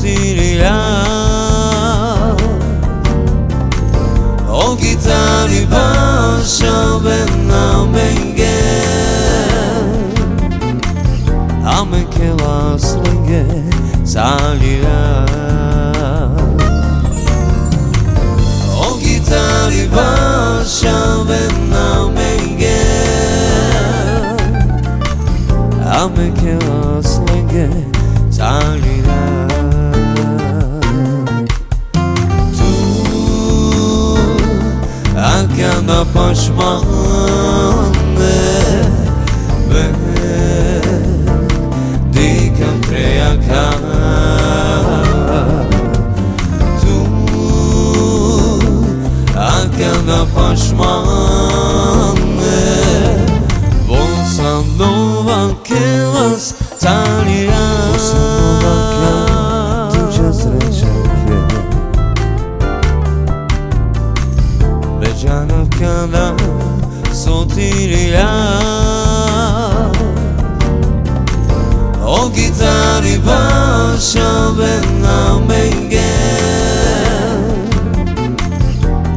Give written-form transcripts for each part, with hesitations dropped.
sottile o chitarri pascio per namenge ame che la slinge salirà o chitarri pascio per namenge ame che la slinge salirà Akanda pashmane di campreaka tu Akanda pashmane Bosanova que las salirá Bosanova que tu já Bejanavkada sottile o chitarri pascio per namenge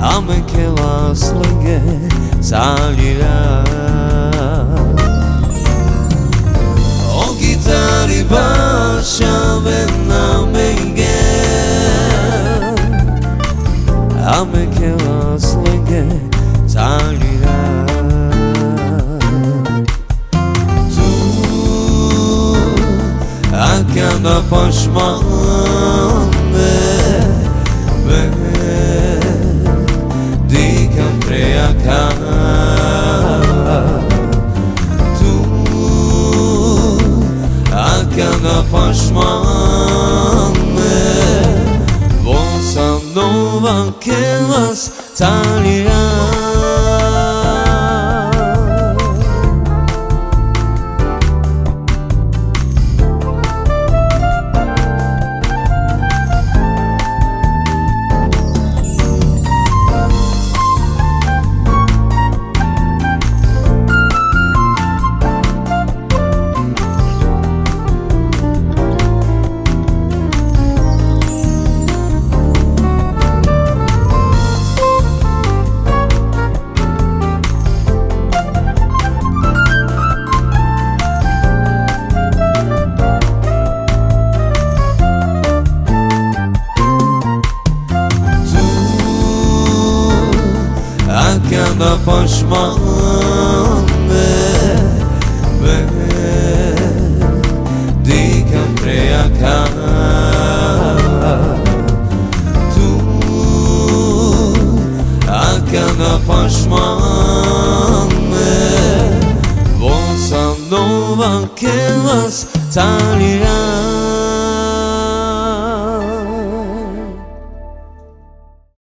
ame che la slinge salirà o chitarri pascio per namenge ame che la slinge salirà tu acanda pashmane di campreaka tu acanda pashmane Bosanova que las salirá Akanda pashmane di campreaka tu Akanda pashmane Bosanova que las salirá